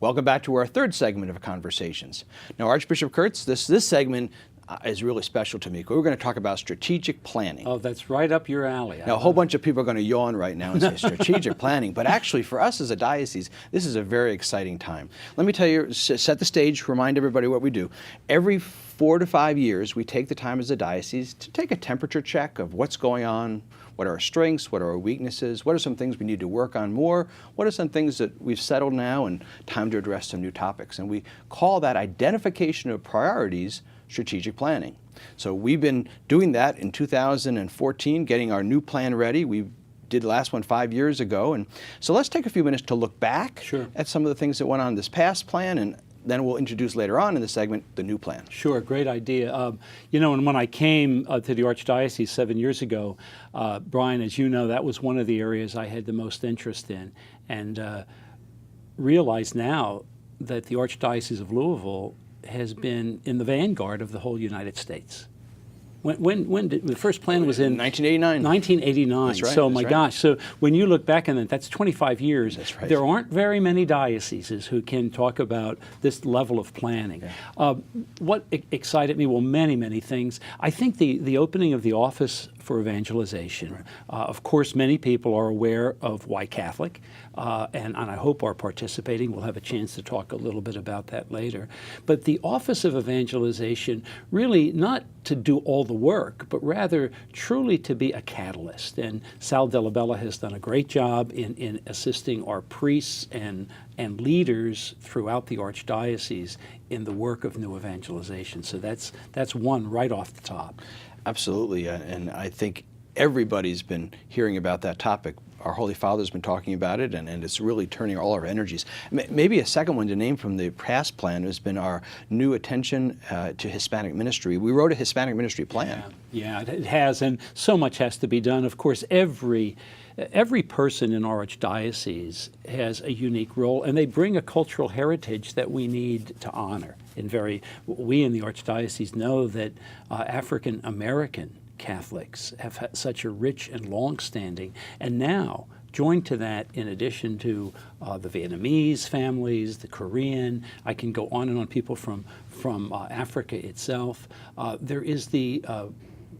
Welcome back to our third segment of Conversations. Now, Archbishop Kurtz, this segment is really special to me. We're going to talk about strategic planning. Oh, that's right up your alley. Now, a whole bunch of people are going to yawn right now and say strategic planning, but actually for us as a diocese, this is a very exciting time. Let me tell you, set the stage, remind everybody what we do. Every 4 to 5 years, we take the time as a diocese to take a temperature check of what's going on, what are our strengths, what are our weaknesses, what are some things we need to work on more, what are some things that we've settled now and time to address some new topics. And we call that identification of priorities strategic planning. So we've been doing that in 2014, getting our new plan ready. We did the last one 5 years ago. And so let's take a few minutes to look back at some of the things that went on in this past plan, and then we'll introduce later on in the segment the new plan. Sure, great idea. You know, and when I came to the Archdiocese 7 years ago, Brian, as you know, that was one of the areas I had the most interest in, and realize now that the Archdiocese of Louisville has been in the vanguard of the whole United States. When did the first plan was in 1989. 1989. That's right, so that's my right. gosh. So when you look back on that, that's 25 years. That's right. There aren't very many dioceses who can talk about this level of planning. Yeah. What excited me? Well, many things. I think the opening of the office for evangelization. Right. Of course, many people are aware of why Catholic, and I hope are participating. We'll have a chance to talk a little bit about that later. But the office of evangelization, really not to do all the work, but rather truly to be a catalyst. And Sal Della Bella has done a great job in assisting our priests and leaders throughout the Archdiocese in the work of new evangelization. So that's one right off the top. Absolutely, and I think everybody's been hearing about that topic. Our Holy Father's been talking about it, and it's really turning all our energies. Maybe a second one to name from the past plan has been our new attention to Hispanic ministry. We wrote a Hispanic ministry plan. Yeah, it has, and so much has to be done. Of course, every person in our Archdiocese has a unique role, and they bring a cultural heritage that we need to honor. We in the Archdiocese know that African American Catholics have had such a rich and long-standing, and now joined to that, in addition to the Vietnamese families, the Korean, I can go on and on, people from Africa itself. There is the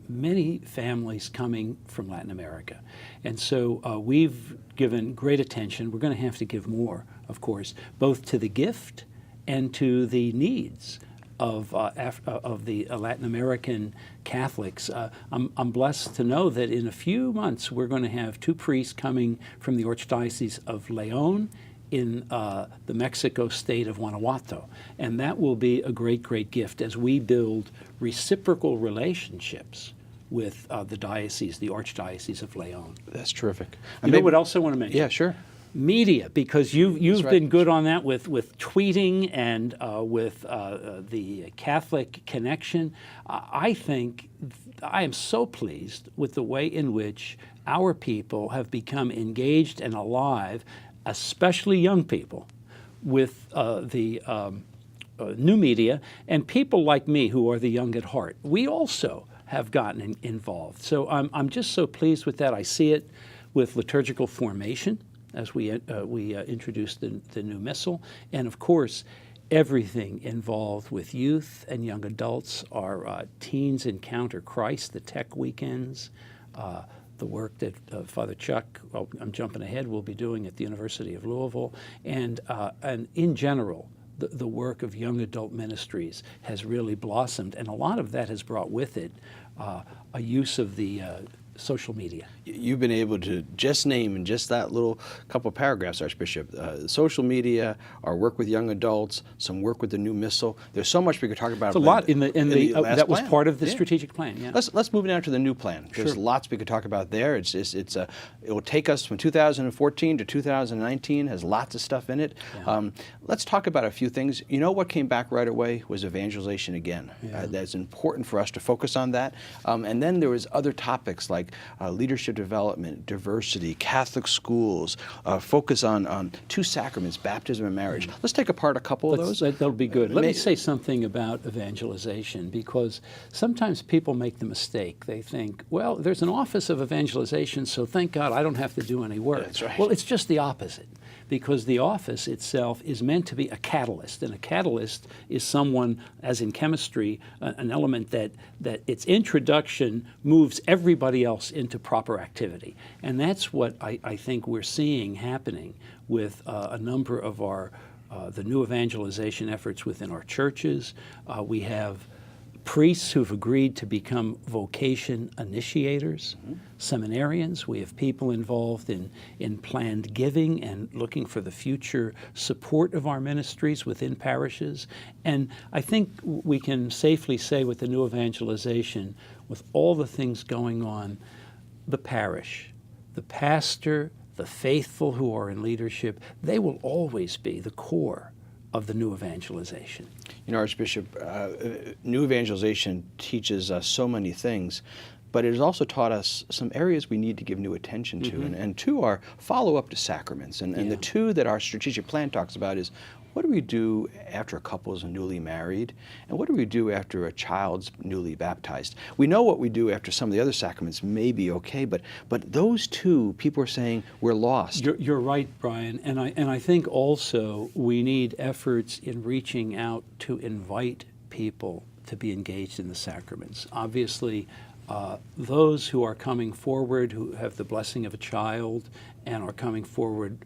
many families coming from Latin America. And so we've given great attention. We're going to have to give more, of course, both to the gift and to the needs of the Latin American Catholics. I'm blessed to know that in a few months we're going to have 2 priests coming from the Archdiocese of León in the Mexico state of Guanajuato. And that will be a great gift as we build reciprocal relationships with the diocese, the Archdiocese of León. That's terrific. You know what else I want to mention? Yeah, sure. Media, because you've right. been good on that with tweeting and with the Catholic Connection. I think I am so pleased with the way in which our people have become engaged and alive, especially young people, with the new media, and people like me who are the young at heart. We also have gotten involved. So I'm just so pleased with that. I see it with liturgical formation, as we introduced the new missal, and of course, everything involved with youth and young adults. Our Teens Encounter Christ, the tech weekends, the work that Father Chuck, well, I'm jumping ahead, will be doing at the University of Louisville, and in general, the work of young adult ministries has really blossomed, and a lot of that has brought with it a use of the social media. You've been able to just name in just that little couple of paragraphs, Archbishop, social media, our work with young adults, some work with the new missal. There's so much we could talk about. It's a lot in the that was plan. part of the strategic plan. Yeah. Let's move now to the new plan. There's lots we could talk about there. It will take us from 2014 to 2019. Has lots of stuff in it. Yeah. Let's talk about a few things. You know what came back right away was evangelization again. Yeah. That's important for us to focus on that. And then there was other topics like leadership development, diversity, Catholic schools, focus on 2 sacraments, baptism and marriage. Let's take apart a couple of those. That'll be good. Let me say something about evangelization, because sometimes people make the mistake. They think, well, there's an office of evangelization, so thank God I don't have to do any work. That's right. Well, it's just the opposite. because the office itself is meant to be a catalyst, and a catalyst is someone, as in chemistry, an element that its introduction moves everybody else into proper activity. And that's what I think we're seeing happening with a number of our the new evangelization efforts within our churches. We have priests who've agreed to become vocation initiators, seminarians. We have people involved in planned giving and looking for the future support of our ministries within parishes. And I think we can safely say with the new evangelization, with all the things going on, the parish, the pastor, the faithful who are in leadership, they will always be the core of the new evangelization. You know, Archbishop, new evangelization teaches us so many things, but it has also taught us some areas we need to give new attention to. And two are follow-up to sacraments. And the two that our strategic plan talks about is, what do we do after a couple is newly married? And what do we do after a child's newly baptized? We know what we do after some of the other sacraments may be okay, but those two, people are saying we're lost. You're right, Brian. And I think also we need efforts in reaching out to invite people to be engaged in the sacraments. Obviously, those who are coming forward, who have the blessing of a child and are coming forward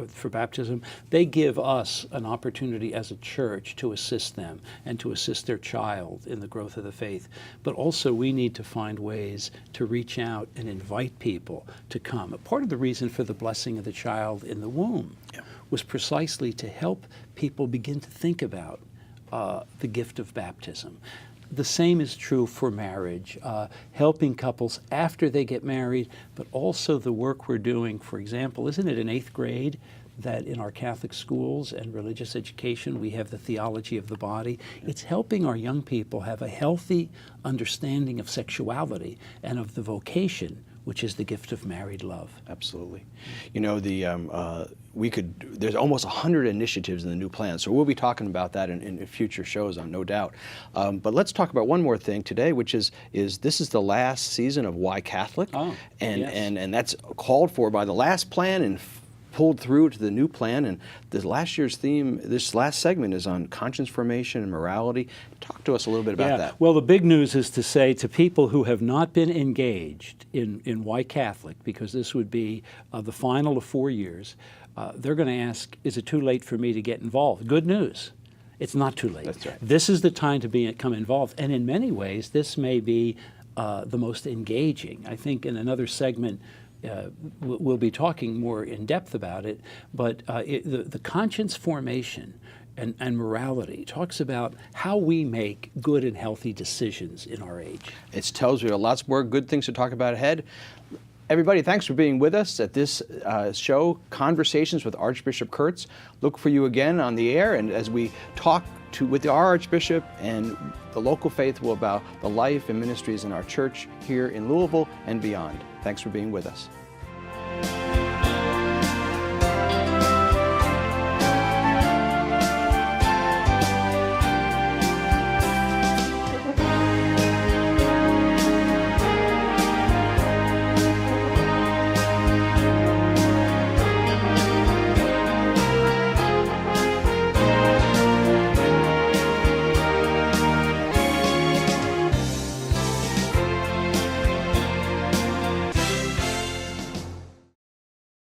for baptism, they give us an opportunity as a church to assist them and to assist their child in the growth of the faith. But also we need to find ways to reach out and invite people to come. Part of the reason for the blessing of the child in the womb was precisely to help people begin to think about the gift of baptism. The same is true for marriage, helping couples after they get married, but also the work we're doing. For example, isn't it in 8th grade that in our Catholic schools and religious education we have the theology of the body? It's helping our young people have a healthy understanding of sexuality and of the vocation, which is the gift of married love. Absolutely. You know, there's almost 100 initiatives in the new plan, so we'll be talking about that in future shows, no doubt. But let's talk about one more thing today, which is this is the last season of Why Catholic? And that's called for by the last plan and pulled through to the new plan. And this last year's theme, this last segment, is on conscience formation and morality. Talk to us a little bit about that. Well, the big news is to say to people who have not been engaged in Why Catholic, because this would be the final of 4 years, they're going to ask, is it too late for me to get involved? Good news. It's not too late. That's right. This is the time to become involved. And in many ways, this may be the most engaging. I think in another segment, we'll be talking more in depth about it, but the conscience formation and morality talks about how we make good and healthy decisions in our age. It tells you lots more good things to talk about ahead. Everybody, thanks for being with us at this show, Conversations with Archbishop Kurtz. Look for you again on the air, and as we talk with our Archbishop and the local faithful about the life and ministries in our church here in Louisville and beyond. Thanks for being with us.